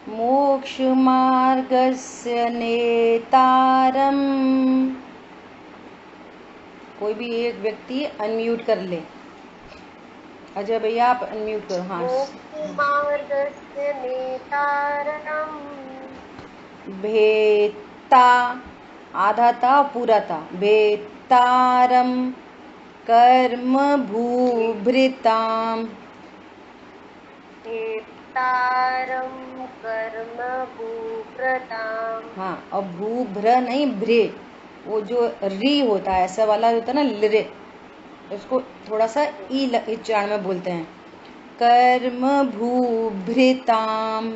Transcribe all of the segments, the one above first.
मोक्ष मार्गस्य नेतारम। कोई भी एक व्यक्ति अनम्यूट कर ले। अजय भैया आप अनम्यूट करो। हाँ। मोक्ष मार्गस्य नेतारम। भेत्ता, आधा था पूरा था। भेत्तारम कर्म भूभृताम। भेत्तारम कर्म भूभृताम। हाँ, और भूभ्र नहीं, भ्रे, वो जो री होता है ऐसा वाला होता है ना, लिरे, उसको थोड़ा सा ई उच्चारण में बोलते हैं। कर्म भूभृताम।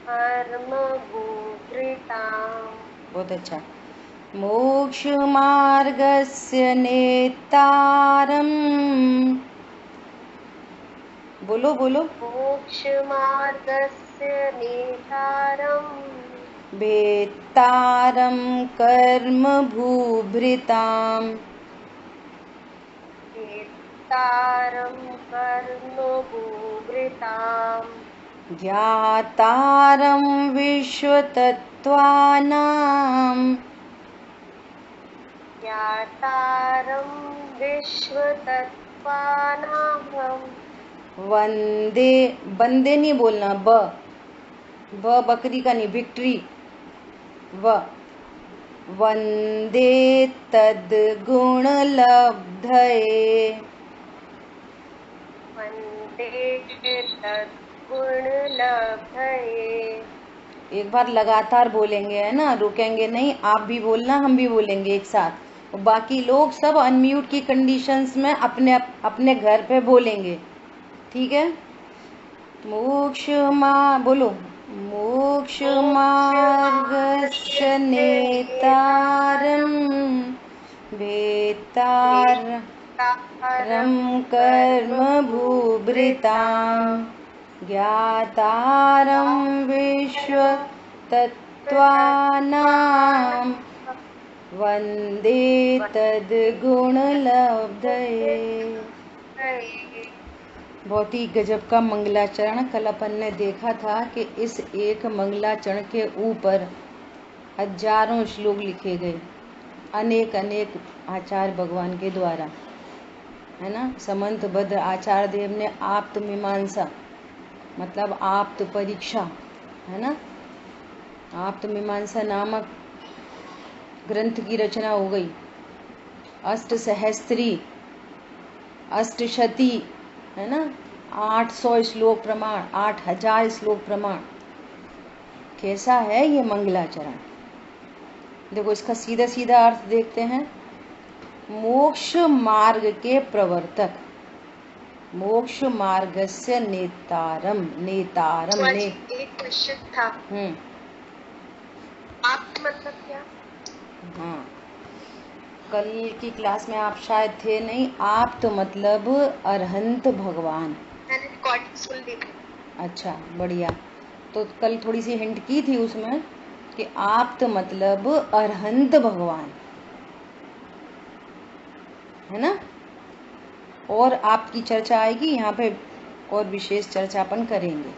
कर्म भूभृताम। बहुत अच्छा। मोक्ष मार्गस्य नेतारम। बोलो बोलो। मोक्ष मार्गस्य नेतारम। भेत्तारम कर्म भूभृताम। भेत्तारम कर्म भूभृताम। ज्ञातारं विश्वतत्त्वानां। ज्ञातारं विश्वतत्त्वानां। वंदे, बंदे नहीं बोलना, ब बकरी का नहीं, विक्ट्री, व। वंदे तद्गुणलब्धये। वन्दे तद्गुणलब्धये। एक बार लगातार बोलेंगे, है ना, रुकेंगे नहीं। आप भी बोलना, हम भी बोलेंगे एक साथ, और बाकी लोग सब अनम्यूट की कंडीशंस में अपने अपने घर पे बोलेंगे। ठीक है। मोक्ष बोलो। मोक्ष मार्गस्य नेतारं भेत्तारं कर्म भूभृतां। ज्ञातारं विश्वतत्त्वानां। वन्दे तद्गुणलब्धये। बहुत ही गजब का मंगलाचरण कल अपन ने देखा था कि इस एक मंगलाचरण के ऊपर हजारों श्लोक लिखे गए, अनेक अनेक आचार्य भगवान के द्वारा, है ना। समंतभद्र आचार्य देव ने आप्त मीमांसा, मतलब आप्त परीक्षा, है ना, आप्त मीमांसा नामक ग्रंथ की रचना हो गई। अष्ट सहस्त्री, अष्टशती, है ना, 800 श्लोक प्रमाण, 8000 श्लोक प्रमाण। कैसा है ये मंगलाचरण। देखो इसका सीधा सीधा अर्थ देखते हैं। मोक्ष मार्ग के प्रवर्तक, मोक्ष मार्गस्य नेतारम। नेतारम ने एक क्वेश्चन था, आप मतलब क्या? हाँ, कल की क्लास में आप शायद थे नहीं। आप तो मतलब अरहंत भगवान। मैंने रिकॉर्डिंग सुन ली थी। अच्छा, बढ़िया। तो कल थोड़ी सी हिंट की थी उसमें कि आप तो मतलब अरहंत भगवान, है ना। और आपकी चर्चा आएगी यहाँ पे, और विशेष चर्चा अपन करेंगे।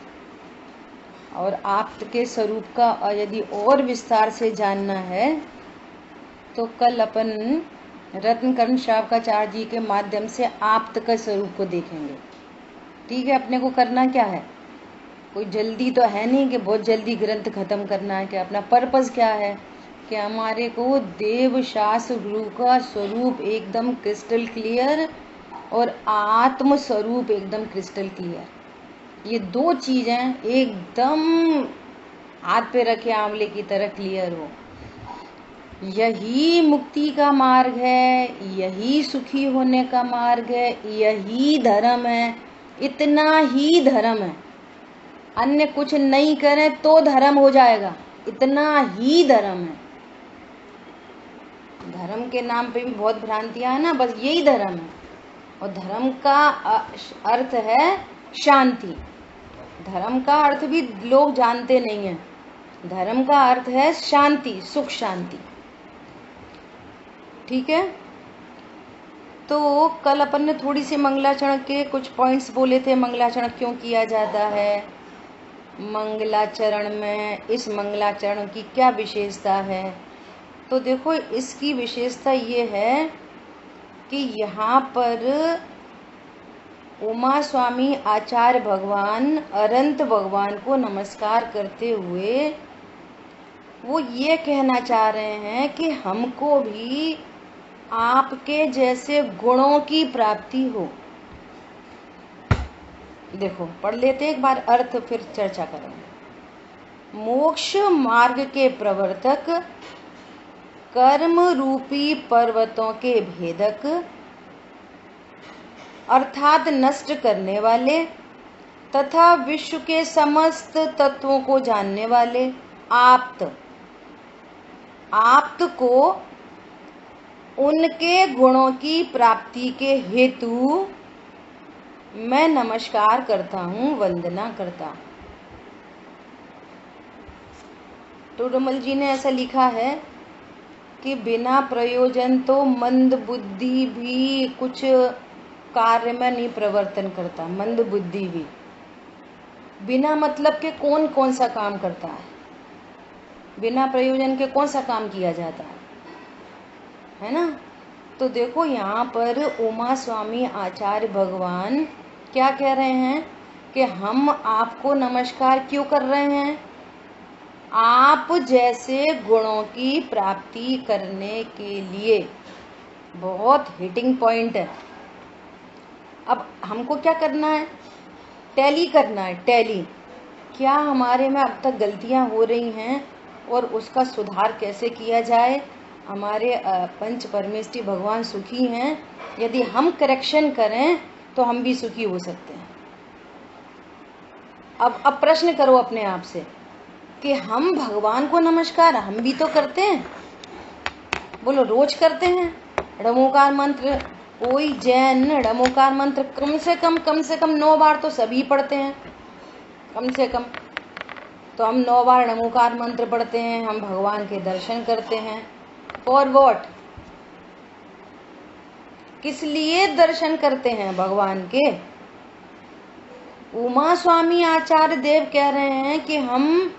और आप के स्वरूप का यदि और विस्तार से जानना है तो कल अपन रत्नकर्ण श्रावकाचार्य जी के माध्यम से आप्त का स्वरूप को देखेंगे। ठीक है। अपने को करना क्या है, कोई जल्दी तो है नहीं कि बहुत जल्दी ग्रंथ खत्म करना है। कि अपना पर्पस क्या है कि हमारे को देव शास्त्र गुरु का स्वरूप एकदम क्रिस्टल क्लियर और आत्म स्वरूप एकदम क्रिस्टल क्लियर, ये दो चीजें एकदम हाथ पे रखे आंवले की तरह क्लियर हो। यही मुक्ति का मार्ग है, यही सुखी होने का मार्ग है, यही धर्म है, इतना ही धर्म है। अन्य कुछ नहीं करें तो धर्म हो जाएगा, इतना ही धर्म है। धर्म के नाम पे भी बहुत भ्रांतियां है ना, बस यही धर्म है। और धर्म का अर्थ है शांति। धर्म का अर्थ भी लोग जानते नहीं है। धर्म का अर्थ है शांति, सुख शांति। ठीक है। तो कल अपन ने थोड़ी सी मंगलाचरण के कुछ पॉइंट्स बोले थे। मंगलाचरण क्यों किया जाता है, मंगलाचरण में इस मंगलाचरण की क्या विशेषता है? तो देखो, इसकी विशेषता ये है कि यहाँ पर उमा स्वामी आचार्य भगवान अनंत भगवान को नमस्कार करते हुए वो ये कहना चाह रहे हैं कि हमको भी आपके जैसे गुणों की प्राप्ति हो। देखो, पढ़ लेते एक बार अर्थ, फिर चर्चा करेंगे। मोक्ष मार्ग के प्रवर्तक, कर्म रूपी पर्वतों के भेदक, अर्थात नष्ट करने वाले तथा विश्व के समस्त तत्वों को जानने वाले आप्त को उनके गुणों की प्राप्ति के हेतु मैं नमस्कार करता हूँ, वंदना करता हूँ। टोडरमल जी ने ऐसा लिखा है कि बिना प्रयोजन तो मंद बुद्धि भी कुछ कार्य में नहीं प्रवर्तन करता। मंद बुद्धि भी बिना मतलब के कौन कौन सा काम करता है? बिना प्रयोजन के कौन सा काम किया जाता है ना? तो देखो, यहाँ पर उमा स्वामी आचार्य भगवान क्या कह रहे हैं कि हम आपको नमस्कार क्यों कर रहे हैं? आप जैसे गुणों की प्राप्ति करने के लिए। बहुत हिटिंग पॉइंट है। अब हमको क्या करना है? टैली करना है। टैली क्या हमारे में अब तक गलतियां हो रही हैं और उसका सुधार कैसे किया जाए? हमारे पंच परमेष्ठी भगवान सुखी हैं। यदि हम करेक्शन करें तो हम भी सुखी हो सकते हैं। अब प्रश्न करो अपने आप से कि हम भगवान को नमस्कार हम भी तो करते हैं। बोलो, रोज करते हैं। णमोकार मंत्र, कोई जैन णमोकार मंत्र कम से कम 9 बार तो सभी पढ़ते हैं, कम से कम। तो हम 9 बार णमोकार मंत्र पढ़ते हैं, हम भगवान के दर्शन करते हैं। For what? किस लिए दर्शन करते हैं भगवान के? उमा स्वामी आचार्य देव कह रहे हैं कि हम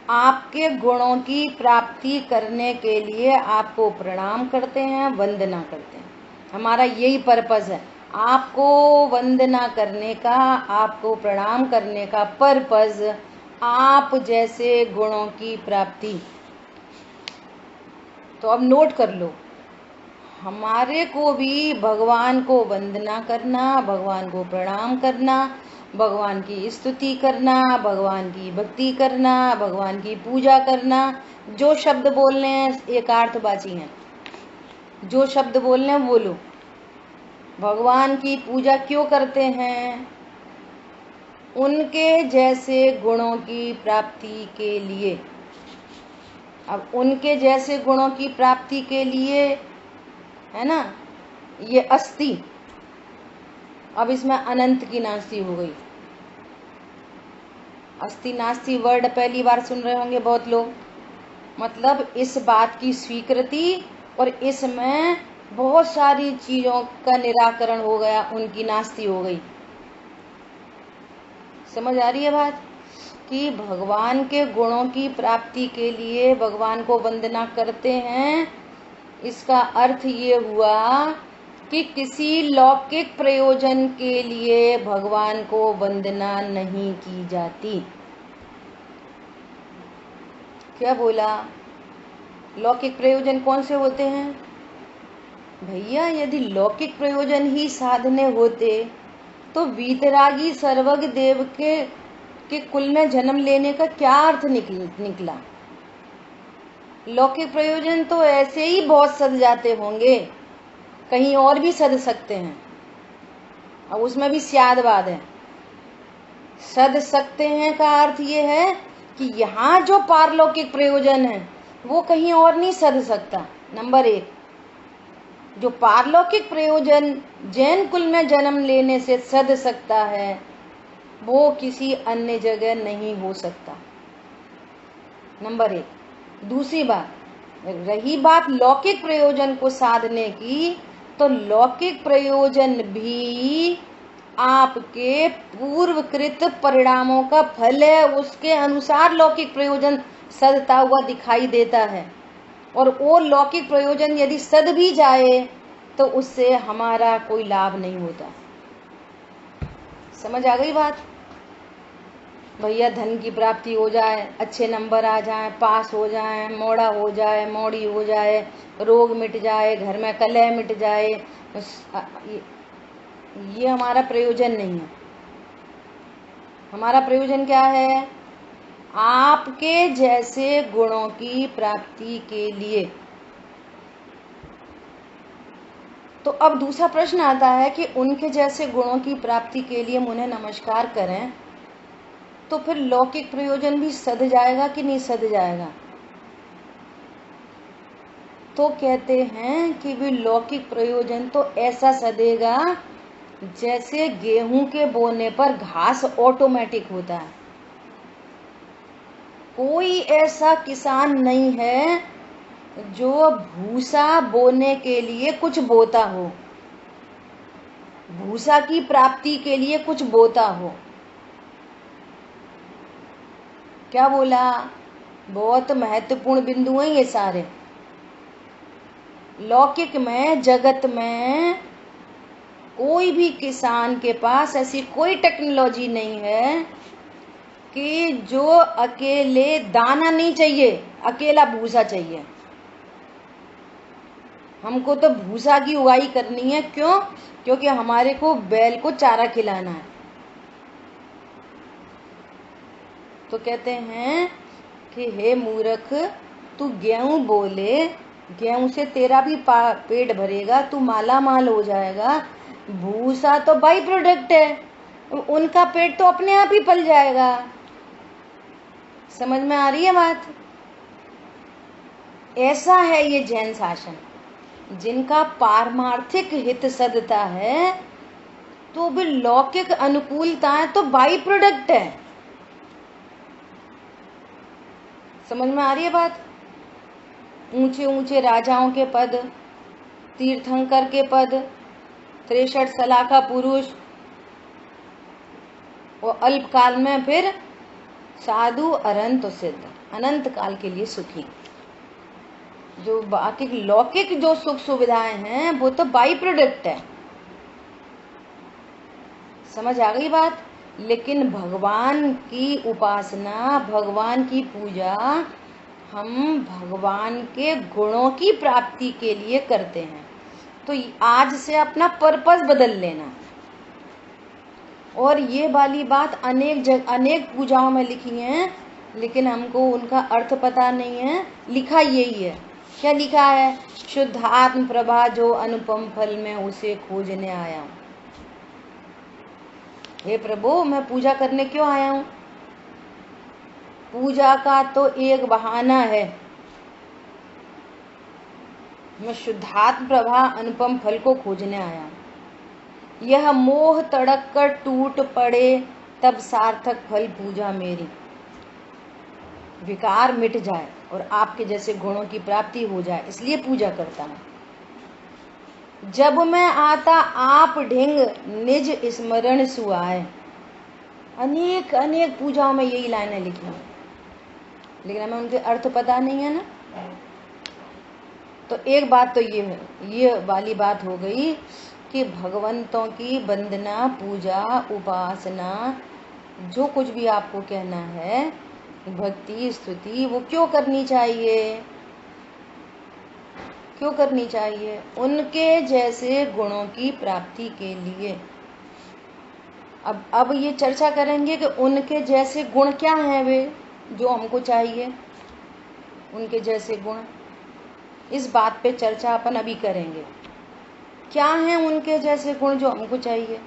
आपके गुणों की प्राप्ति करने के लिए आपको प्रणाम करते हैं, वंदना करते हैं। हमारा यही पर्पस है। आपको वंदना करने का, आपको प्रणाम करने का पर्पस आप जैसे गुणों की प्राप्ति। तो अब नोट कर लो, हमारे को भी भगवान को वंदना करना, भगवान को प्रणाम करना, भगवान की स्तुति करना, भगवान की भक्ति करना, भगवान की पूजा करना। जो शब्द बोलने हैं एकार्थवाची हैं, जो शब्द बोलने हैं बोलो। भगवान की पूजा क्यों करते हैं? उनके जैसे गुणों की प्राप्ति के लिए। अब उनके जैसे गुणों की प्राप्ति के लिए है ना, ये अस्ति। अब इसमें अनंत की नास्ति हो गई। अस्ति नास्ति वर्ड पहली बार सुन रहे होंगे बहुत लोग। मतलब इस बात की स्वीकृति और इसमें बहुत सारी चीजों का निराकरण हो गया, उनकी नास्ति हो गई। समझ आ रही है बात? कि भगवान के गुणों की प्राप्ति के लिए भगवान को वंदना करते हैं। इसका अर्थ ये हुआ कि किसी लौकिक प्रयोजन के लिए भगवान को वंदना नहीं की जाती। क्या बोला? लौकिक प्रयोजन कौन से होते हैं भैया? यदि लौकिक प्रयोजन ही साधने होते तो वीतरागी सर्वज्ञ देव के कुल में जन्म लेने का क्या अर्थ निकला? लौकिक प्रयोजन तो ऐसे ही बहुत सद जाते होंगे, कहीं और भी सद सकते हैं। अब उसमें भी स्यादवाद है। सद सकते हैं का अर्थ ये है कि यहाँ जो पारलौकिक प्रयोजन है वो कहीं और नहीं सद सकता। नंबर 1, जो पारलौकिक प्रयोजन जैन कुल में जन्म लेने से सद सकता है वो किसी अन्य जगह नहीं हो सकता। नंबर 1। दूसरी बात, रही बात लौकिक प्रयोजन को साधने की, तो लौकिक प्रयोजन भी आपके पूर्वकृत परिणामों का फल है, उसके अनुसार लौकिक प्रयोजन सदता हुआ दिखाई देता है। और वो लौकिक प्रयोजन यदि सद भी जाए तो उससे हमारा कोई लाभ नहीं होता। समझ आ गई बात? भैया धन की प्राप्ति हो जाए, अच्छे नंबर आ जाए, पास हो जाए, मोड़ा हो जाए, मोड़ी हो जाए, रोग मिट जाए, घर में कलह मिट जाए, ये हमारा प्रयोजन नहीं है। हमारा प्रयोजन क्या है? आपके जैसे गुणों की प्राप्ति के लिए। तो अब दूसरा प्रश्न आता है कि उनके जैसे गुणों की प्राप्ति के लिए हम उन्हें नमस्कार करें तो फिर लौकिक प्रयोजन भी सध जाएगा कि नहीं सध जाएगा? तो कहते हैं कि भी लौकिक प्रयोजन तो ऐसा सधेगा जैसे गेहूं के बोने पर घास ऑटोमेटिक होता है। कोई ऐसा किसान नहीं है जो भूसा बोने के लिए कुछ बोता हो, भूसा की प्राप्ति के लिए कुछ बोता हो। क्या बोला? बहुत महत्वपूर्ण बिंदु हैं ये सारे। लौकिक में, जगत में कोई भी किसान के पास ऐसी कोई टेक्नोलॉजी नहीं है कि जो अकेले दाना नहीं चाहिए, अकेला भूसा चाहिए। हमको तो भूसा की उगाई करनी है। क्यों? क्योंकि हमारे को बैल को चारा खिलाना है। तो कहते हैं कि हे मूर्ख, तू गेहूं बोले, गेहूं से तेरा भी पेट भरेगा, तू माला माल हो जाएगा। भूसा तो बाई प्रोडक्ट है, उनका पेट तो अपने आप ही पल जाएगा। समझ में आ रही है बात? ऐसा है ये जैन शासन, जिनका पारमार्थिक हित सदता है तो भी लौकिक अनुकूलता है तो बाई प्रोडक्ट है। समझ में आ रही है बात? ऊंचे ऊंचे राजाओं के पद, तीर्थंकर के पद, 63 सलाखा पुरुष, और अल्प काल में फिर साधु अरंत सिद्ध, अनंत काल के लिए सुखी। जो बाकी लौकिक जो सुख सुविधाएं हैं वो तो बाई प्रोडक्ट है। समझ आ गई बात? लेकिन भगवान की उपासना, भगवान की पूजा हम भगवान के गुणों की प्राप्ति के लिए करते हैं। तो आज से अपना पर्पस बदल लेना। और ये वाली बात अनेक पूजाओं में लिखी है, लेकिन हमको उनका अर्थ पता नहीं है। लिखा यही है। क्या लिखा है? शुद्ध आत्म प्रभा जो अनुपम फल में उसे खोजने आया हूँ। हे प्रभु, मैं पूजा करने क्यों आया हूँ? पूजा का तो एक बहाना है। मैं शुद्धात्म प्रभा अनुपम फल को खोजने आया हूँ। यह मोह तड़क कर टूट पड़े तब सार्थक फल पूजा मेरी। विकार मिट जाए और आपके जैसे गुणों की प्राप्ति हो जाए, इसलिए पूजा करता हूँ। जब मैं आता आप ढिंग निज स्मरण सुआए। अनेक अनेक पूजाओं में यही लाइनें लिखी हैं, लेकिन हमें उनके अर्थ पता नहीं है ना। तो एक बात तो ये वाली बात हो गई कि भगवंतों की वंदना, पूजा, उपासना, जो कुछ भी आपको कहना है, भक्ति, स्तुति, वो क्यों करनी चाहिए? क्यों करनी चाहिए? उनके जैसे गुणों की प्राप्ति के लिए। अब ये चर्चा करेंगे कि उनके जैसे गुण क्या हैं वे जो हमको चाहिए। उनके जैसे गुण, इस बात पे चर्चा अपन अभी करेंगे। क्या हैं उनके जैसे गुण जो हमको चाहिए?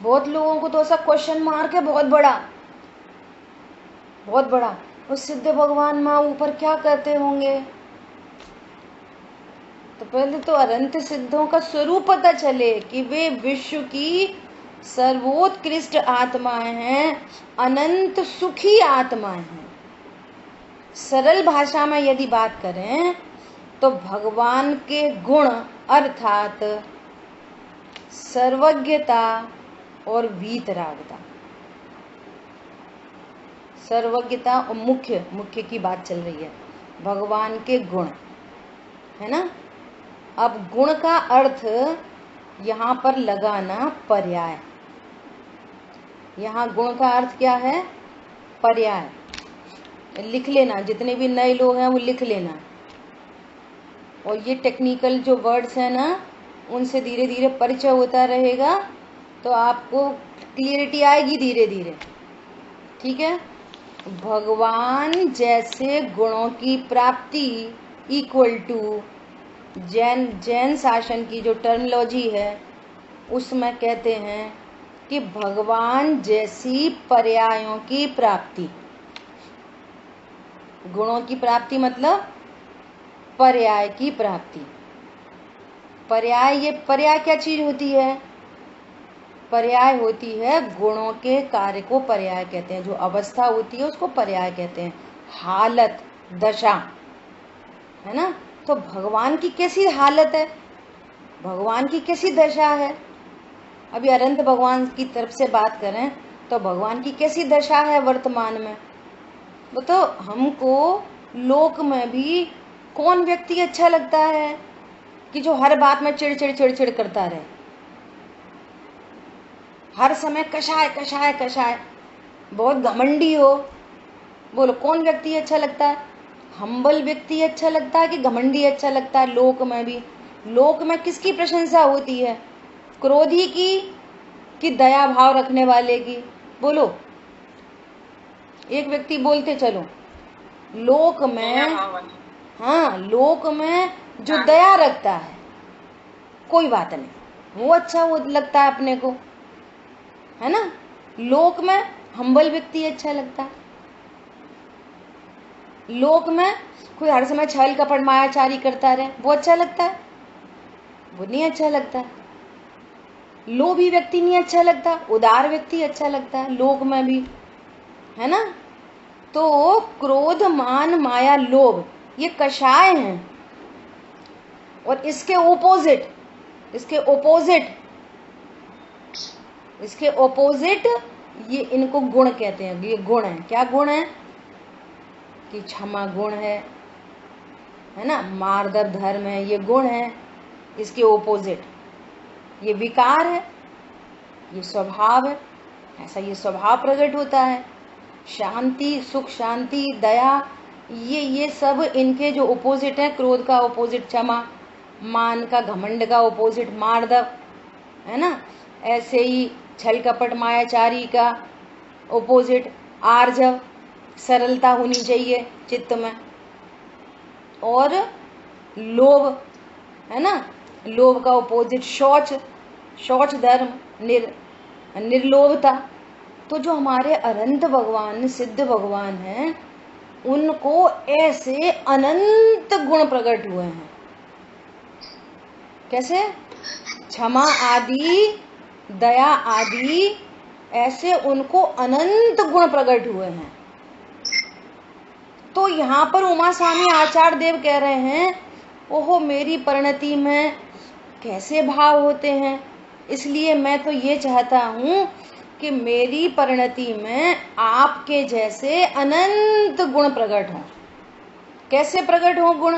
बहुत लोगों को तो ऐसा क्वेश्चन मार्क है बहुत बड़ा, उस सिद्ध भगवान माँ ऊपर क्या करते होंगे? तो पहले तो अनंत सिद्धों का स्वरूप पता चले कि वे विश्व की सर्वोत्कृष्ट आत्माएं हैं, अनंत सुखी आत्माएं हैं। सरल भाषा में यदि बात करें तो भगवान के गुण अर्थात सर्वज्ञता और वीतरागता। सर्वज्ञता और मुख्य की बात चल रही है, भगवान के गुण है ना। अब गुण का अर्थ यहाँ पर लगाना पर्याय। यहाँ गुण का अर्थ क्या है? पर्याय। लिख लेना, जितने भी नए लोग हैं वो लिख लेना। और ये टेक्निकल जो वर्ड्स हैं ना, उनसे धीरे धीरे परिचय होता रहेगा तो आपको क्लियरिटी आएगी धीरे धीरे। ठीक है। भगवान जैसे गुणों की प्राप्ति इक्वल टू जैन शासन की जो टर्मिनोलॉजी है उसमें कहते हैं कि भगवान जैसी पर्यायों की प्राप्ति। गुणों की प्राप्ति मतलब पर्याय की प्राप्ति। पर्याय क्या चीज होती है? पर्याय होती है गुणों के कार्य को पर्याय कहते हैं। जो अवस्था होती है उसको पर्याय कहते हैं, हालत, दशा, है ना। तो भगवान की कैसी हालत है, भगवान की कैसी दशा है? अभी अनंत भगवान की तरफ से बात करें तो भगवान की कैसी दशा है वर्तमान में? तो हमको लोक में भी कौन व्यक्ति अच्छा लगता है कि जो हर बात में चिड़चिड़ करता रहे, हर समय कषाय, बहुत घमंडी हो? बोलो कौन व्यक्ति अच्छा लगता है? हम्बल व्यक्ति अच्छा लगता है कि घमंडी अच्छा लगता है? लोक में भी, लोक में किसकी प्रशंसा होती है? क्रोधी की कि दया भाव रखने वाले की? बोलो, एक व्यक्ति बोलते चलो। लोक में, हाँ, लोक में जो दया रखता है कोई बात नहीं, वो अच्छा वो लगता है अपने को, है ना। लोक में हम्बल व्यक्ति अच्छा लगता है। लोक में कोई हर समय छल कपट मायाचारी करता रहे, वो अच्छा लगता है? वो नहीं अच्छा लगता। लोभी व्यक्ति नहीं अच्छा लगता, उदार व्यक्ति अच्छा लगता है लोक में भी, है ना। तो क्रोध, मान, माया, लोभ ये कषाय हैं और इसके ओपोजिट ये इनको गुण कहते हैं। ये गुण है। क्या गुण है? कि क्षमा गुण है ना, मार्दव धर्म है, ये गुण है। इसके ओपोजिट ये विकार है, ये स्वभाव है, ऐसा ये स्वभाव प्रकट होता है। शांति, सुख शांति, दया, ये सब इनके जो ओपोजिट है। क्रोध का ओपोजिट क्षमा, मान का, घमंड का ओपोजिट मार्दव, है ना। ऐसे ही छल कपट मायाचारी का ओपोजिट आर्जव, सरलता होनी चाहिए चित्त में। और लोभ, है ना, लोभ का ओपोजिट शौच धर्म, निर्लोभता। तो जो हमारे अनंत भगवान, सिद्ध भगवान हैं, उनको ऐसे अनंत गुण प्रकट हुए हैं। कैसे? क्षमा आदि, दया आदि, ऐसे उनको अनंत गुण प्रकट हुए हैं। तो यहाँ पर उमा स्वामी आचार्य देव कह रहे हैं, ओहो मेरी परिणति में कैसे भाव होते हैं, इसलिए मैं तो ये चाहता हूँ कि मेरी परिणति में आपके जैसे अनंत गुण प्रकट हों। कैसे प्रकट हो गुण?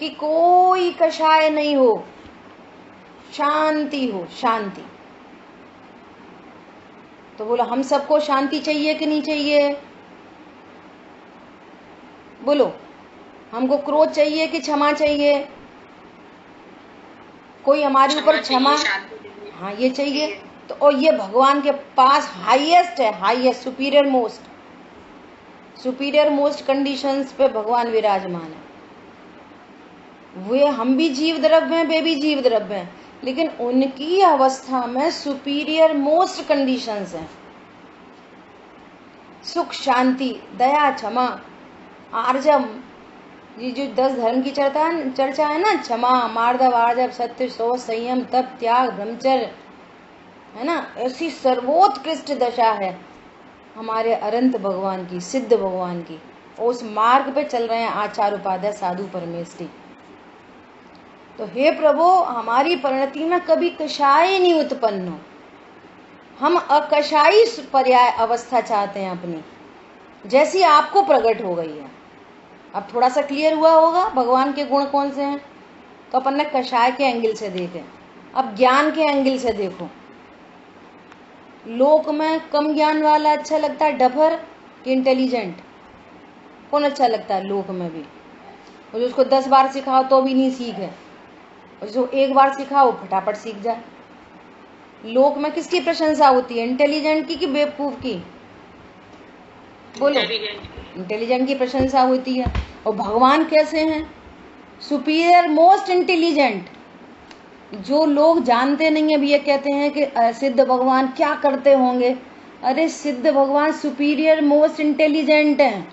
कि कोई कषाय नहीं हो, शांति हो, शांति। तो बोलो हम सबको शांति चाहिए कि नहीं चाहिए? बोलो, हमको क्रोध चाहिए कि क्षमा चाहिए? कोई हमारे ऊपर क्षमा, हाँ ये चाहिए। तो और ये भगवान के पास हाईएस्ट है, हाईएस्ट, सुपीरियर मोस्ट कंडीशंस पे भगवान विराजमान है। वे, हम भी जीव द्रव्य हैं, वे भी जीव द्रव्य हैं, लेकिन उनकी अवस्था में सुपीरियर मोस्ट कंडीशंस हैं। सुख शांति, दया, क्षमा, आर्जव, ये जो 10 धर्म की चर्चा है ना, क्षमा, मार्दव, आर्जव, सत्य, शौच, संयम, तप, त्याग, ब्रह्मचर्य, है ना, ऐसी सर्वोत्कृष्ट दशा है हमारे अनंत भगवान की, सिद्ध भगवान की। और उस मार्ग पे चल रहे हैं आचार्य उपाध्याय साधु परमेष्ठी। तो हे प्रभु, हमारी परिणति में कभी कषाय नहीं उत्पन्न हो, हम अकषाई पर्याय अवस्था चाहते हैं अपनी, जैसी आपको प्रकट हो गई है। अब थोड़ा सा क्लियर हुआ होगा भगवान के गुण कौन से हैं। तो अपन ने कषाय के एंगल से देखे, अब ज्ञान के एंगल से देखो। लोक में कम ज्ञान वाला अच्छा लगता है, डफर कि इंटेलिजेंट? कौन अच्छा लगता है लोक में भी? और उसको 10 बार सिखाओ तो भी नहीं सीखे, और जो एक बार सिखाओ फटाफट सीख जाए। लोक में किसकी प्रशंसा होती है, इंटेलिजेंट की कि बेवकूफ की? बोलो। इंटेलिजेंट की प्रशंसा होती है। और भगवान कैसे हैं? Superior, most intelligent. जो लोग जानते नहीं है भी ये कहते हैं कि सिद्ध भगवान क्या करते होंगे। अरे सिद्ध भगवान सुपीरियर मोस्ट इंटेलिजेंट हैं।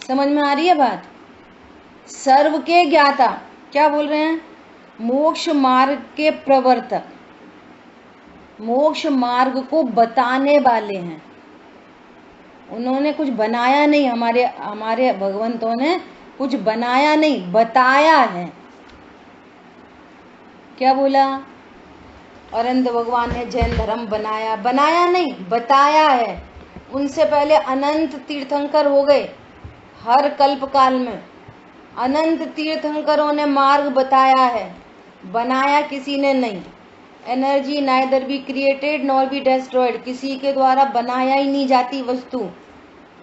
समझ में आ रही है बात? सर्व के ज्ञाता, क्या बोल रहे हैं? मोक्ष मार्ग के प्रवर्तक, मोक्ष मार्ग को बताने वाले हैं। उन्होंने कुछ बनाया नहीं, हमारे भगवंतों ने कुछ बनाया नहीं, बताया है। क्या बोला? अरविंद भगवान ने जैन धर्म बनाया, बनाया नहीं, बताया है। उनसे पहले अनंत तीर्थंकर हो गए, हर कल्प काल में अनंत तीर्थंकरों ने मार्ग बताया है, बनाया किसी ने नहीं। Energy neither be created nor be destroyed, किसी के द्वारा बनाया ही नहीं जाती वस्तु,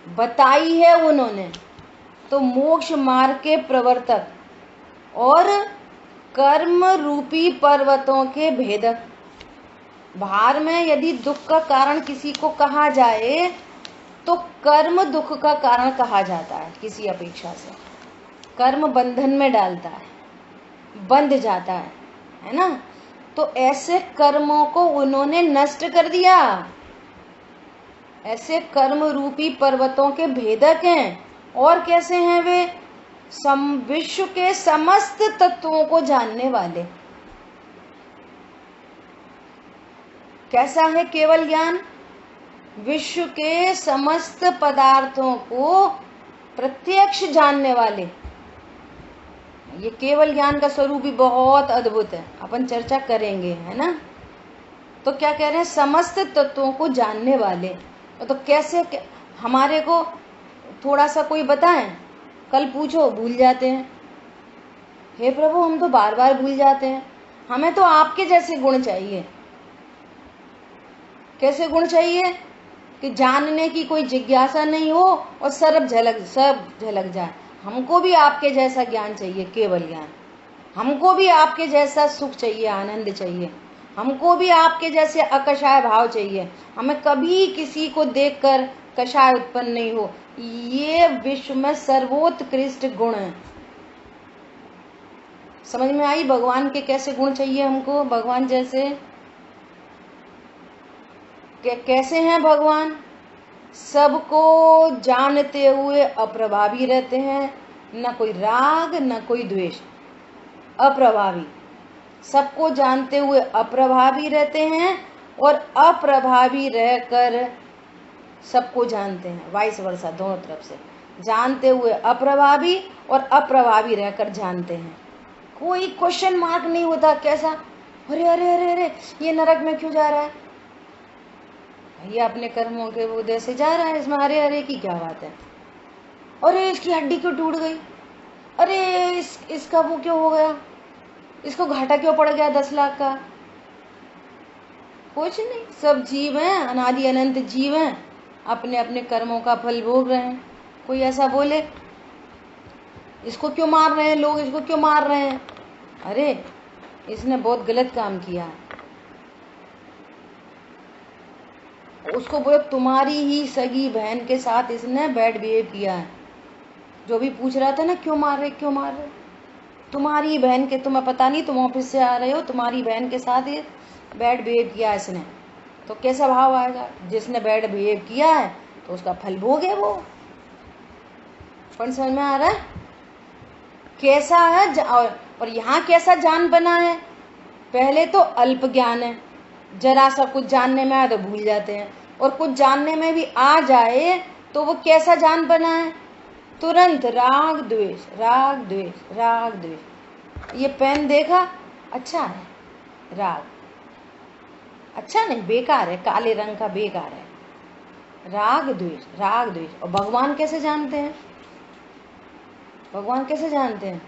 बताई है उन्होंने। तो मोक्ष मार्ग के प्रवर्तक और कर्म रूपी पर्वतों के भेदक। भार में यदि दुख का कारण किसी को कहा जाए तो कर्म दुख का कारण कहा जाता है किसी अपेक्षा से। कर्म बंधन में डालता है, बंध जाता है ना? तो ऐसे कर्मों को उन्होंने नष्ट कर दिया। ऐसे कर्म रूपी पर्वतों के भेदक हैं। और कैसे हैं वे? विश्व के समस्त तत्वों को जानने वाले। कैसा है केवल ज्ञान? विश्व के समस्त पदार्थों को प्रत्यक्ष जानने वाले। ये केवल ज्ञान का स्वरूप भी बहुत अद्भुत है, अपन चर्चा करेंगे, है ना? तो क्या कह रहे हैं? समस्त तत्वों को जानने वाले। तो कैसे हमारे को थोड़ा सा कोई बताएं, कल पूछो भूल जाते हैं। हे प्रभु, हम तो बार बार भूल जाते हैं, हमें तो आपके जैसे गुण चाहिए। कैसे गुण चाहिए? कि जानने की कोई जिज्ञासा नहीं हो और सब झलक जाए। हमको भी आपके जैसा ज्ञान चाहिए, केवल ज्ञान। हमको भी आपके जैसा सुख चाहिए, आनंद चाहिए। हमको भी आपके जैसे अकषाय भाव चाहिए। हमें कभी किसी को देखकर कषाय उत्पन्न नहीं हो। ये विश्व में सर्वोत्कृष्ट गुण है। समझ में आई भगवान के कैसे गुण चाहिए हमको? भगवान जैसे कैसे हैं भगवान? सबको जानते हुए अप्रभावी रहते हैं, न कोई राग न कोई द्वेष। अप्रभावी, सबको जानते हुए अप्रभावी रहते हैं और अप्रभावी रहकर सबको जानते हैं। वाइस वर्सा, दोनों तरफ से। जानते हुए अप्रभावी और अप्रभावी रहकर जानते हैं। कोई क्वेश्चन मार्क नहीं होता। कैसा? अरे अरे अरे अरे, ये नरक में क्यों जा रहा है? ये अपने कर्मों के उदय से जा रहा है, इसमें अरे अरे की क्या बात है? अरे इसकी हड्डी क्यों टूट गई? अरे इसका वो क्यों हो गया? इसको घाटा क्यों पड़ गया 10 लाख का? कुछ नहीं, सब जीव हैं, अनादि अनंत जीव हैं, अपने अपने कर्मों का फल भोग रहे हैं। कोई ऐसा बोले इसको क्यों मार रहे हैं लोग, इसको क्यों मार रहे हैं? अरे इसने बहुत गलत काम किया है। उसको बोले तुम्हारी ही सगी बहन के साथ इसने बैड बिहेव किया है। जो भी पूछ रहा था ना क्यों मार रहे क्यों मार रहे, तुम्हारी बहन के, तुम्हें पता नहीं, तुम ऑफिस से आ रहे हो, तुम्हारी बहन के साथ ये बैड बिहेव किया इसने। तो कैसा भाव आएगा? जिसने बैड बिहेव किया है तो उसका फल भोगे वो। समझ में आ रहा है कैसा है? और यहाँ कैसा जान बना है? पहले तो अल्प ज्ञान है, जरा सा कुछ जानने में आए तो भूल जाते हैं, और कुछ जानने में भी आ जाए तो वो कैसा जान बना है? तुरंत राग द्वेष, राग द्वेष, राग द्वेष। ये पेन देखा, अच्छा है, राग। अच्छा नहीं, बेकार है, काले रंग का बेकार है। राग द्वेष, राग द्वेष। और भगवान कैसे जानते हैं? भगवान कैसे जानते हैं?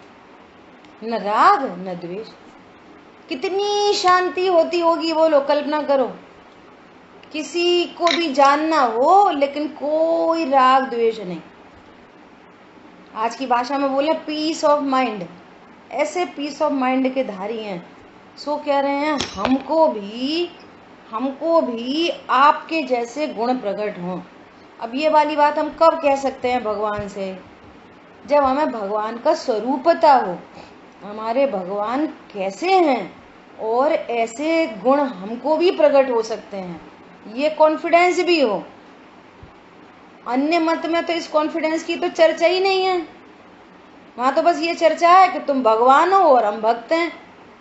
न राग न द्वेष। कितनी शांति होती होगी, बोलो, कल्पना करो। किसी को भी जानना हो लेकिन कोई राग द्वेष नहीं। आज की भाषा में बोले पीस ऑफ माइंड। ऐसे पीस ऑफ माइंड के धारी हैं। सो कह रहे हैं हमको भी आपके जैसे गुण प्रकट हों। अब ये वाली बात हम कब कह सकते हैं भगवान से? जब हमें भगवान का स्वरूप पता हो, हमारे भगवान कैसे हैं और ऐसे गुण हमको भी प्रकट हो सकते हैं, ये कॉन्फिडेंस भी हो। अन्य मत में तो इस कॉन्फिडेंस की तो चर्चा ही नहीं है। वहां तो बस ये चर्चा है कि तुम भगवान हो और हम भक्त हैं,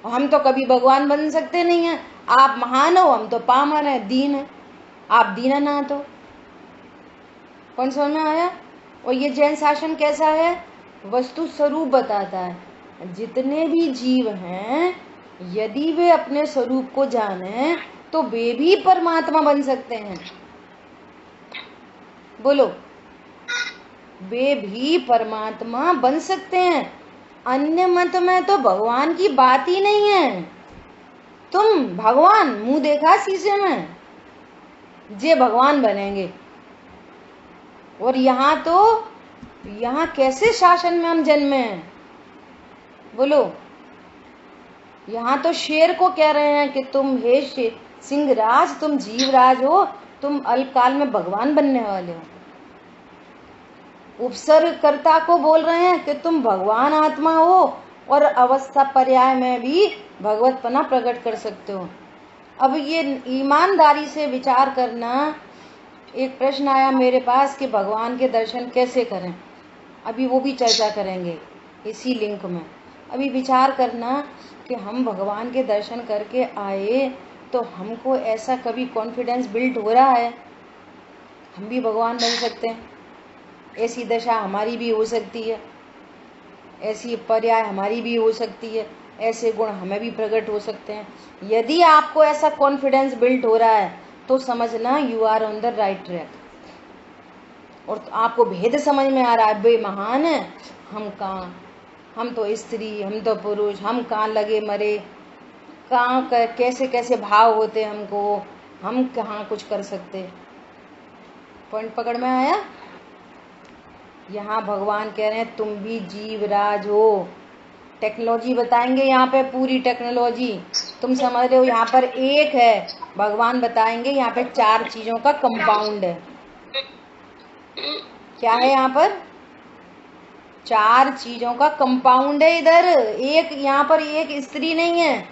और हम तो कभी भगवान बन सकते नहीं हैं। आप महान हो, हम तो पामर हैं, दीन है। आप दीनानाथ हो। कौन समझ में आया? और ये जैन शासन कैसा है? वस्तु स्वरूप बताता है। जितने भी जीव हैं, यदि वे अपने स्वरूप को जाने तो वे भी परमात्मा बन सकते हैं। बोलो, वे भी परमात्मा बन सकते हैं। अन्य मत में तो भगवान की बात ही नहीं है। तुम भगवान मुंह देखा शीशे में, जे भगवान बनेंगे। और यहाँ कैसे शासन में हम जन्मे हैं? बोलो, यहाँ तो शेर को कह रहे हैं कि तुम हे सिंहराज, तुम जीवराज हो, तुम अल्पकाल में भगवान बनने वाले हो। उपसर्गकर्ता को बोल रहे हैं कि तुम भगवान आत्मा हो और अवस्था पर्याय में भी भगवतपना प्रकट कर सकते हो। अब ये ईमानदारी से विचार करना। एक प्रश्न आया मेरे पास कि भगवान के दर्शन कैसे करें। अभी वो भी चर्चा करेंगे इसी लिंक में। अभी विचार करना कि हम भगवान के दर्शन करके आए तो हमको ऐसा कभी कॉन्फिडेंस बिल्ड हो रहा है हम भी भगवान बन सकते हैं? ऐसी दशा हमारी भी हो सकती है, ऐसी पर्याय हमारी भी हो सकती है, ऐसे गुण हमें भी प्रकट हो सकते हैं। यदि आपको ऐसा कॉन्फिडेंस बिल्ड हो रहा है तो समझना you are on the right track. और तो आपको भेद समझ में आ रहा है, बे महान है, हम कहाँ, हम तो स्त्री, हम तो पुरुष, हम कहाँ लगे मरे, कहाँ कैसे कैसे भाव होते हमको, हम कहाँ कुछ कर सकते। पॉइंट पकड़ में आया? यहाँ भगवान कह रहे हैं तुम भी जीवराज हो। टेक्नोलॉजी बताएंगे यहाँ पे, पूरी टेक्नोलॉजी तुम समझ रहे हो। यहाँ पर एक है, भगवान बताएंगे यहाँ पे 4 चीजों का कंपाउंड है। क्या है यहाँ पर? 4 चीजों का कंपाउंड है। इधर एक, यहाँ पर एक स्त्री नहीं है,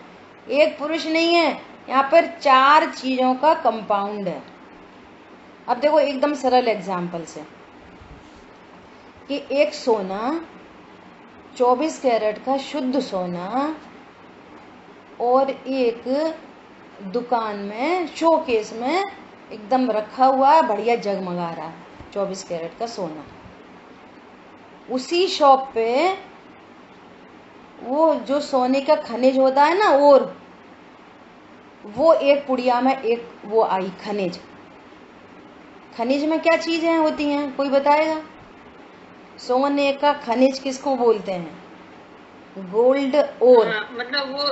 एक पुरुष नहीं है, यहाँ पर 4 चीजों का कंपाउंड है। अब देखो एकदम सरल एग्जाम्पल से कि एक सोना, 24 कैरेट का शुद्ध सोना, और एक दुकान में शोकेस में एकदम रखा हुआ है, बढ़िया जगमगा रहा है 24 कैरेट का सोना। उसी शॉप पे वो जो सोने का खनिज होता है ना, और वो एक पुड़िया में एक वो आई खनिज। खनिज में क्या चीजें होती हैं, कोई बताएगा? सोने का खनिज किसको बोलते हैं? गोल्ड और मतलब वो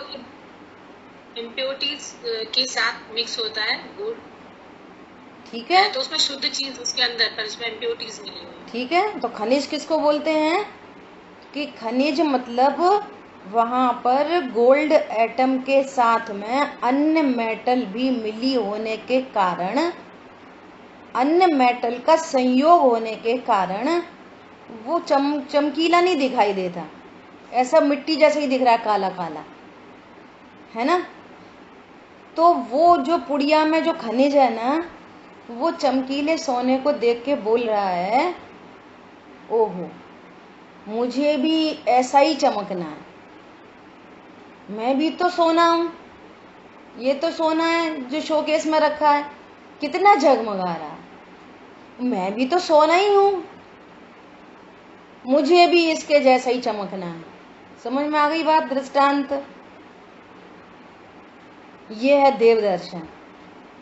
इम्प्योरिटीज के साथ मिक्स होता है गोल्ड। ठीक है, तो उसमें शुद्ध चीज उसके अंदर, पर इसमें इम्प्योरिटीज मिली हुई। ठीक है, तो खनिज किसको बोलते हैं? कि खनिज मतलब वहां पर गोल्ड एटम के साथ में अन्य मेटल भी मिली होने के कारण, अन्य मेटल का संयोग होने के कारण वो चमकीला नहीं दिखाई देता, ऐसा मिट्टी जैसे ही दिख रहा है, काला काला, है ना। तो वो जो पुड़िया में जो खनिज है ना, वो चमकीले सोने को देख के बोल रहा है, ओहो मुझे भी ऐसा ही चमकना है, मैं भी तो सोना हूँ, ये तो सोना है जो शोकेस में रखा है, कितना जगमगा रहा है, मैं भी तो सोना ही हूँ, मुझे भी इसके जैसा ही चमकना है। समझ में आ गई बात? दृष्टांत ये है देव दर्शन,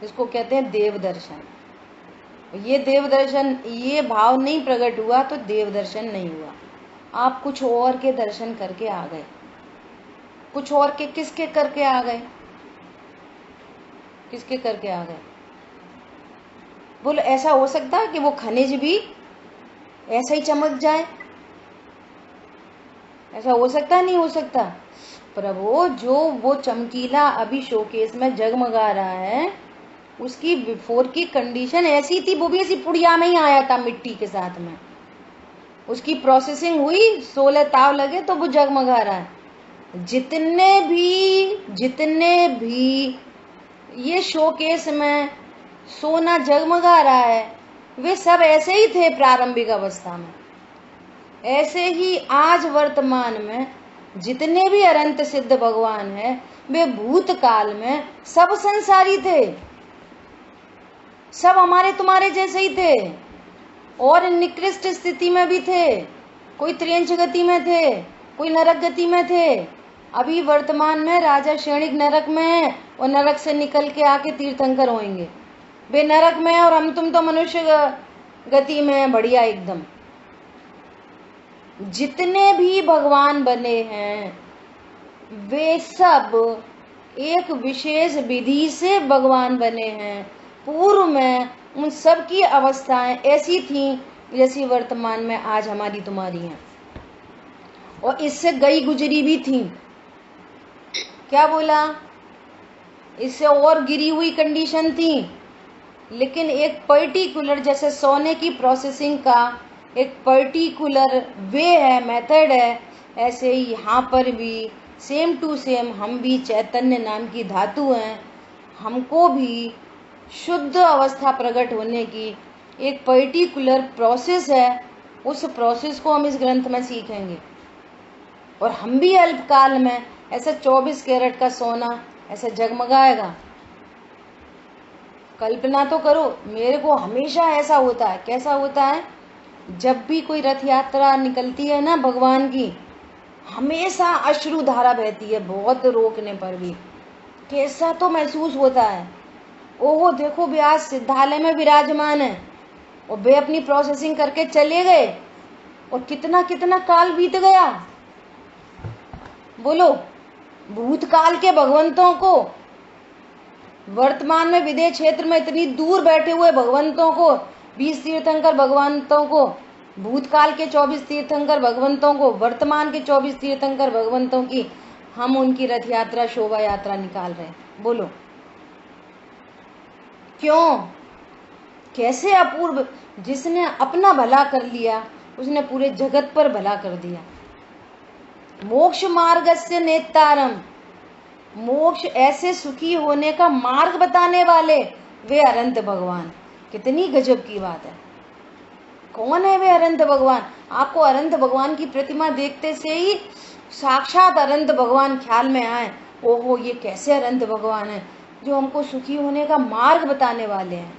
इसको कहते हैं देव दर्शन। ये देव दर्शन, ये भाव नहीं प्रकट हुआ तो देव दर्शन नहीं हुआ। आप कुछ और के दर्शन करके आ गए। कुछ और के किसके करके आ गए? किसके करके आ गए? बोलो, ऐसा हो सकता है कि वो खनिज भी ऐसा ही चमक जाए? ऐसा हो सकता है? नहीं हो सकता। प्रभु, जो वो चमकीला अभी शोकेस में जगमगा रहा है, उसकी बिफोर की कंडीशन ऐसी थी, वो भी ऐसी पुड़िया में ही आया था मिट्टी के साथ में। उसकी प्रोसेसिंग हुई, 16 ताव लगे तो वो जगमगा रहा है। जितने भी ये शोकेस में सोना जगमगा रहा है, वे सब ऐसे ही थे प्रारंभिक अवस्था में। ऐसे ही आज वर्तमान में जितने भी अनंत सिद्ध भगवान हैं, वे भूतकाल में सब संसारी थे, सब हमारे तुम्हारे जैसे ही थे, और निकृष्ट स्थिति में भी थे। कोई त्रियंच गति में थे, कोई नरक गति में थे। अभी वर्तमान में राजा श्रेणिक नरक में है, और नरक से निकल के आके तीर्थंकर होंगे। वे नरक में है और हम तुम तो मनुष्य गति में है, बढ़िया एकदम। जितने भी भगवान बने हैं, वे सब एक विशेष विधि से भगवान बने हैं। पूर्व में उन सब की अवस्थाएं ऐसी थीं जैसी वर्तमान में आज हमारी तुम्हारी हैं, और इससे गई गुजरी भी थी। क्या बोला? इससे और गिरी हुई कंडीशन थी, लेकिन एक पर्टिकुलर, जैसे सोने की प्रोसेसिंग का एक पर्टिकुलर वे है, मेथड है, ऐसे ही यहाँ पर भी सेम टू सेम हम भी चैतन्य नाम की धातु हैं। हमको भी शुद्ध अवस्था प्रकट होने की एक पर्टिकुलर प्रोसेस है। उस प्रोसेस को हम इस ग्रंथ में सीखेंगे, और हम भी अल्पकाल में ऐसे 24 कैरेट का सोना ऐसे जगमगाएगा। कल्पना तो करो, मेरे को हमेशा ऐसा होता है। कैसा होता है? जब भी कोई रथ यात्रा निकलती है ना भगवान की, हमेशा अश्रु धारा बहती है, बहुत रोकने पर भी। कैसा तो महसूस होता है, ओहो देखो व्यास सिद्धालय में विराजमान है, और वे अपनी प्रोसेसिंग करके चले गए, और कितना कितना काल बीत गया। बोलो, भूतकाल के भगवंतों को, वर्तमान में विदेश क्षेत्र में इतनी दूर बैठे हुए भगवंतों को, 20 तीर्थंकर भगवंतों को, भूतकाल के 24 तीर्थंकर भगवंतों को, वर्तमान के 24 तीर्थंकर भगवंतों की हम उनकी रथ यात्रा, शोभा यात्रा निकाल रहे हैं। बोलो क्यों? कैसे अपूर्व! जिसने अपना भला कर लिया, उसने पूरे जगत पर भला कर दिया। मोक्ष मार्गस्य नेतारम, मोक्ष ऐसे सुखी होने का मार्ग बताने वाले वे अनंत भगवान। कितनी गजब की बात है। कौन है वे अनंत भगवान? आपको अनंत भगवान की प्रतिमा देखते से ही साक्षात अनंत भगवान ख्याल में आए। ओहो, ये कैसे अनंत भगवान है जो हमको सुखी होने का मार्ग बताने वाले हैं।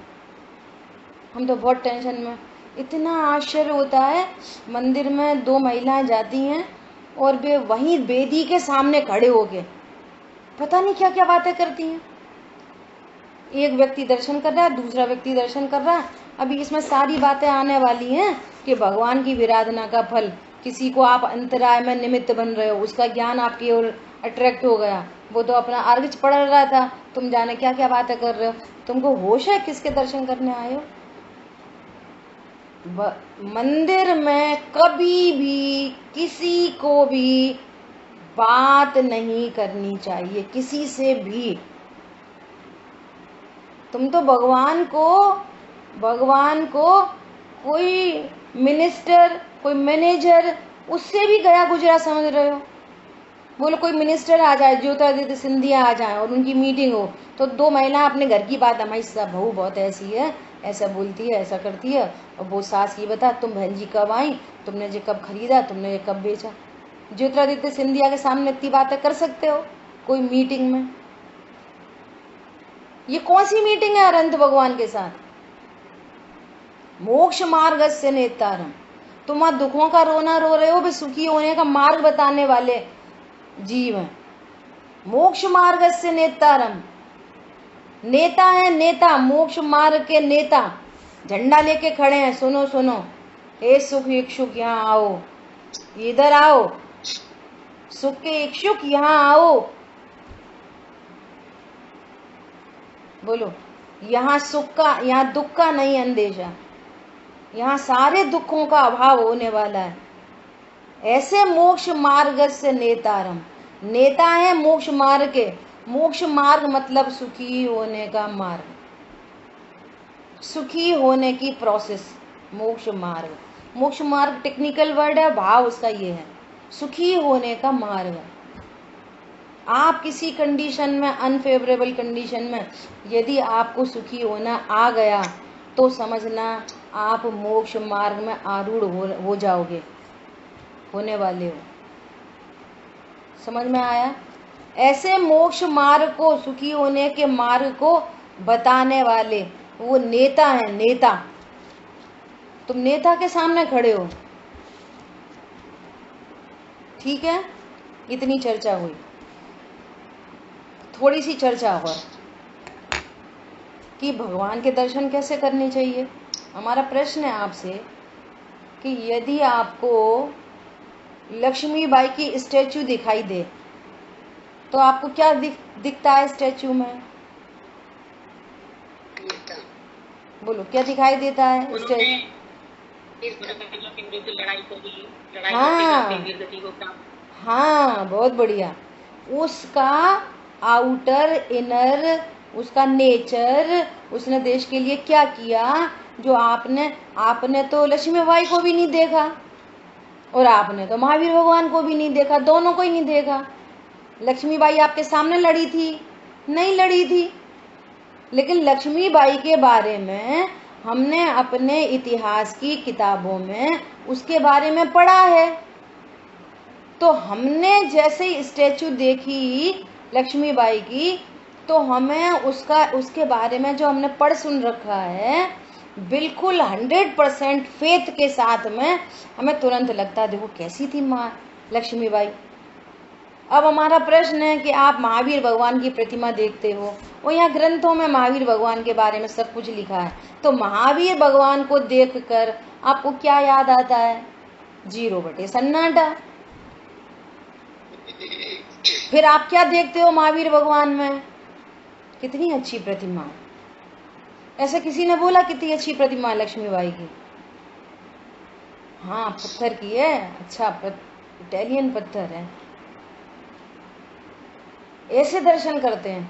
हम तो बहुत टेंशन में। इतना आश्चर्य होता है, मंदिर में 2 महिलाएं जाती हैं और वे वहीं वेदी के सामने खड़े होके पता नहीं क्या क्या बातें करती हैं। एक व्यक्ति दर्शन कर रहा है, दूसरा व्यक्ति दर्शन कर रहा है। अभी इसमें सारी बातें आने वाली हैं कि भगवान की विराधना का फल, किसी को आप अंतराय में निमित्त बन रहे हो, उसका ज्ञान आपकी ओर अट्रैक्ट हो गया, वो तो अपना अर्घ पढ़ रहा था, तुम जाने क्या क्या बातें कर रहे हो। तुमको होश है किसके दर्शन करने आए हो? मंदिर में कभी भी किसी को भी बात नहीं करनी चाहिए, किसी से भी। तुम तो भगवान को कोई मिनिस्टर, कोई मैनेजर, उससे भी गया गुजरा समझ रहे हो। बोलो कोई मिनिस्टर आ जाए, ज्योतिरादित्य सिंधिया आ जाए और उनकी मीटिंग हो, तो 2 महिला अपने घर की बात, हमारी बहू बहुत ऐसी है, ऐसा बोलती है, ऐसा करती है, और वो सास ये बता, तुम बहन जी कब आई, तुमने ये कब खरीदा, तुमने ये कब बेचा। ज्योतिरादित्य सिंधिया के सामने इतनी बातें कर सकते हो कोई मीटिंग में? ये कौन सी मीटिंग है अनंत भगवान के साथ? मोक्ष मार्गस्य नेतारम, तुम दुखों का रोना रो रहे हो, वे सुखी होने का मार्ग बताने वाले जीव है। मोक्ष मार्ग से नेतारम, नेता है नेता, मोक्ष मार्ग के नेता, झंडा लेके खड़े हैं। सुनो सुनो, हे सुख इच्छुक यहाँ आओ, इधर आओ, सुख के इच्छुक यहाँ आओ। बोलो, यहाँ सुख का, यहाँ दुख का नहीं अंदेशा, यहाँ सारे दुखों का अभाव होने वाला है। ऐसे मोक्ष मार्ग से नेतारम, नेता है मोक्ष मार्ग के। मोक्ष मार्ग मतलब सुखी होने का मार्ग, सुखी होने की प्रोसेस, मोक्ष मार्ग। मोक्ष मार्ग टेक्निकल वर्ड है, भाव उसका ये है, सुखी होने का मार्ग। आप किसी कंडीशन में, अनफेवरेबल कंडीशन में यदि आपको सुखी होना आ गया तो समझना आप मोक्ष मार्ग में आरूढ़ हो जाओगे, होने वाले हो। समझ में आया? ऐसे मोक्ष मार्ग को, सुखी होने के मार्ग को बताने वाले वो नेता है, नेता। तुम नेता के सामने खड़े हो, ठीक है? इतनी चर्चा हुई, थोड़ी सी चर्चा और कि भगवान के दर्शन कैसे करने चाहिए। हमारा प्रश्न है आपसे कि यदि आपको लक्ष्मीबाई की स्टैचू दिखाई दे तो आपको क्या दिखता है स्टैचू में? बोलो, क्या दिखाई देता है स्टैचू? हाँ, बहुत बढ़िया। उसका आउटर इनर, उसका नेचर, उसने देश के लिए क्या किया, जो आपने तो लक्ष्मीबाई को भी नहीं देखा और आपने तो महावीर भगवान को भी नहीं देखा, दोनों को ही नहीं देखा। लक्ष्मीबाई आपके सामने लड़ी थी? नहीं लड़ी थी। लेकिन लक्ष्मीबाई के बारे में हमने अपने इतिहास की किताबों में उसके बारे में पढ़ा है। तो हमने जैसे ही स्टैचू देखी लक्ष्मीबाई की, तो हमें उसके बारे में जो हमने पढ़ सुन रखा है, बिल्कुल 100% फेथ के साथ में हमें तुरंत लगता है देखो कैसी थी माँ लक्ष्मीबाई। अब हमारा प्रश्न है कि आप महावीर भगवान की प्रतिमा देखते हो और यहाँ ग्रंथों में महावीर भगवान के बारे में सब कुछ लिखा है, तो महावीर भगवान को देखकर आपको क्या याद आता है? 0 सन्नाटा। फिर आप क्या देखते हो महावीर भगवान में? कितनी अच्छी प्रतिमा। ऐसा किसी ने बोला कितनी अच्छी प्रतिमा है लक्ष्मीबाई की? हाँ, पत्थर की है, अच्छा, इटालियन पत्थर है। ऐसे दर्शन करते हैं।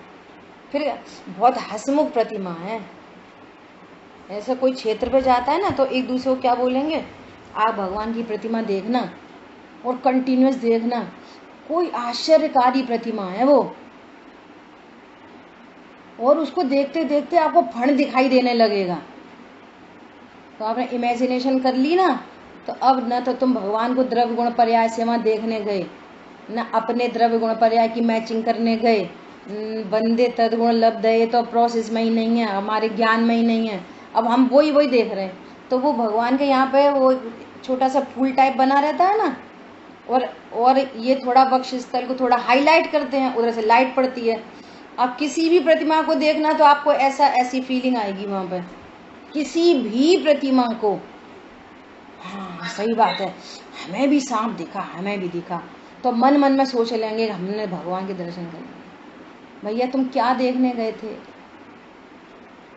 फिर बहुत हसमुख प्रतिमा है। ऐसा कोई क्षेत्र पे जाता है ना तो एक दूसरे को क्या बोलेंगे, आप भगवान की प्रतिमा देखना और कंटिन्यूस देखना, कोई आश्चर्यकारी प्रतिमा है वो, और उसको देखते देखते आपको फण दिखाई देने लगेगा। तो आपने इमेजिनेशन कर ली ना, तो अब न तो तुम भगवान को द्रव्य गुण पर्याय से वहां देखने गए, न अपने द्रव्य गुण पर्याय की मैचिंग करने गए। बंदे तदगुण लब्ध है, ये तो प्रोसेस में ही नहीं है, हमारे ज्ञान में ही नहीं है। अब हम वही देख रहे हैं। तो वो भगवान के यहाँ पे वो छोटा सा फूल टाइप बना रहता है ना, और ये थोड़ा वक्ष स्थल को थोड़ा हाईलाइट करते हैं, उधर से लाइट पड़ती है। अब किसी भी प्रतिमा को देखना तो आपको ऐसी फीलिंग आएगी वहां पे, किसी भी प्रतिमा को। हाँ, सही बात है, हमें भी सांप दिखा, हमें भी दिखा, तो मन मन में सोच लेंगे हमने भगवान के दर्शन कर लिए। भैया तुम क्या देखने गए थे?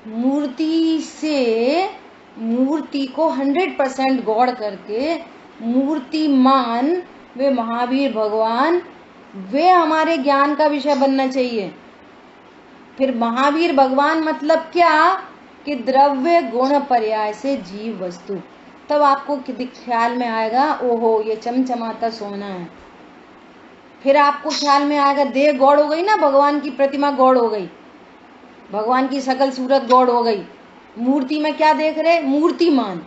मूर्ति से, मूर्ति को 100% गौड़ करके मूर्तिमान वे महावीर भगवान, वे हमारे ज्ञान का विषय बनना चाहिए। फिर महावीर भगवान मतलब क्या कि द्रव्य गुण पर्याय से जीव वस्तु। तब आपको ख्याल में आएगा, ओहो ये चमचमाता सोना है। फिर आपको ख्याल में आएगा, देह गौड़ हो गई ना, भगवान की प्रतिमा गौड़ हो गई, भगवान की सकल सूरत गौड़ हो गई। मूर्ति में क्या देख रहे? मूर्तिमान,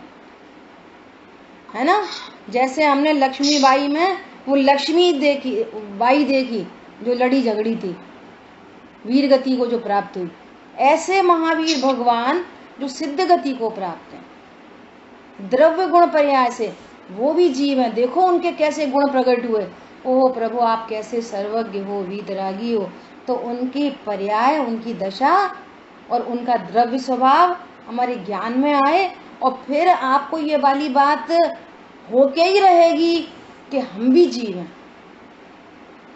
है ना। जैसे हमने लक्ष्मीबाई में वो लक्ष्मी देखी, बाई देखी जो लड़ी झगड़ी थी, वीर गति को जो प्राप्त हुई, ऐसे महावीर भगवान जो सिद्ध गति को प्राप्त है द्रव्य गुण पर्याय से, वो भी जीव है। देखो उनके कैसे गुण प्रकट हुए। ओह प्रभु आप कैसे सर्वज्ञ हो, वीतरागी हो। तो उनकी पर्याय, उनकी दशा और उनका द्रव्य स्वभाव हमारे ज्ञान में आए, और फिर आपको ये वाली बात होके ही रहेगी कि हम भी जीव हैं।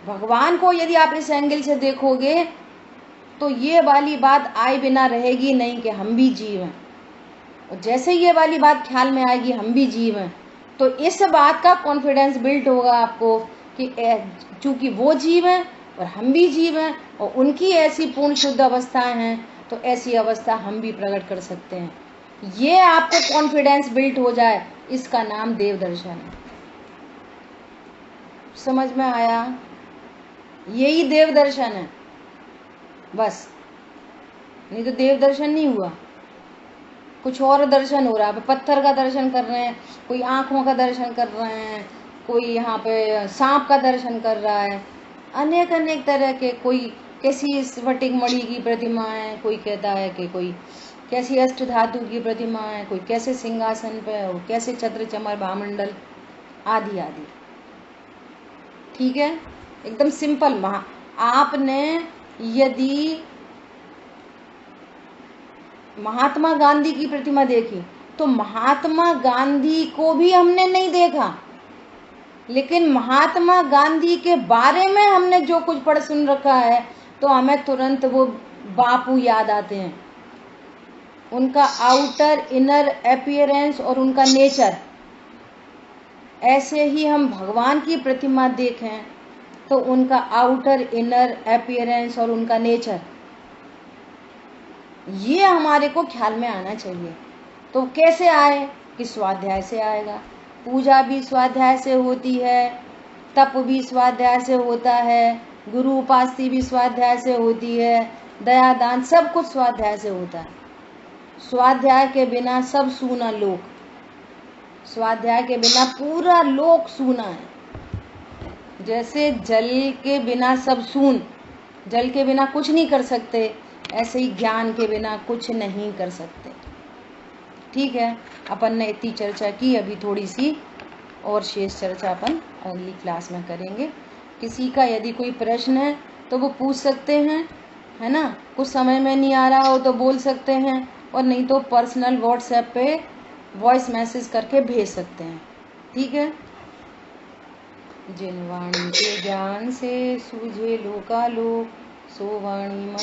भगवान को यदि आप इस एंगल से देखोगे तो ये वाली बात आए बिना रहेगी नहीं कि हम भी जीव हैं। और जैसे ये वाली बात ख्याल में आएगी हम भी जीव हैं, तो इस बात का कॉन्फिडेंस बिल्ड होगा आपको कि चूंकि वो जीव हैं और हम भी जीव हैं, और उनकी ऐसी पूर्ण शुद्ध अवस्थाएं हैं, तो ऐसी अवस्था हम भी प्रकट कर सकते हैं। ये आपको कॉन्फिडेंस बिल्ड हो जाए, इसका नाम देव दर्शन है। समझ में आया? यही देव दर्शन है बस, नहीं तो देव दर्शन नहीं हुआ, कुछ और दर्शन हो रहा है। पत्थर का दर्शन कर रहे हैं, कोई आंखों का दर्शन कर रहे हैं, कोई यहाँ पे सांप का दर्शन कर रहा है, अनेक अनेक तरह के। कोई कैसी स्फटिक मणि की प्रतिमा है, कोई कहता है कि कोई कैसी अष्ट धातु की प्रतिमा है, कोई कैसे सिंहासन पे, और कैसे छत्र चमर भामंडल आदि आदि। ठीक है, एकदम सिंपल। आपने यदि महात्मा गांधी की प्रतिमा देखी तो महात्मा गांधी को भी हमने नहीं देखा, लेकिन महात्मा गांधी के बारे में हमने जो कुछ पढ़ सुन रखा है तो हमें तुरंत वो बापू याद आते हैं, उनका आउटर इनर अपीयरेंस और उनका नेचर। ऐसे ही हम भगवान की प्रतिमा देखें तो उनका आउटर इनर अपीयरेंस और उनका नेचर, ये हमारे को ख्याल में आना चाहिए। तो कैसे आए कि स्वाध्याय से आएगा। पूजा भी स्वाध्याय से होती है, तप भी स्वाध्याय से होता है, गुरु उपासना भी स्वाध्याय से होती है, दया दान सब कुछ स्वाध्याय से होता है। स्वाध्याय के बिना सब सूना लोक, स्वाध्याय के बिना पूरा लोक सूना है। जैसे जल के बिना सब सून, जल के बिना कुछ नहीं कर सकते, ऐसे ही ज्ञान के बिना कुछ नहीं कर सकते। ठीक है, अपन ने इतनी चर्चा की, अभी थोड़ी सी और शेष चर्चा अपन अगली क्लास में करेंगे। किसी का यदि कोई प्रश्न है तो वो पूछ सकते हैं, है ना। कुछ समय में नहीं आ रहा हो तो बोल सकते हैं, और नहीं तो पर्सनल व्हाट्सएप पे वॉइस मैसेज करके भेज सकते हैं। ठीक है। जिन वाणी के ज्ञान से सूझे लोकालोक, सो वाणी मत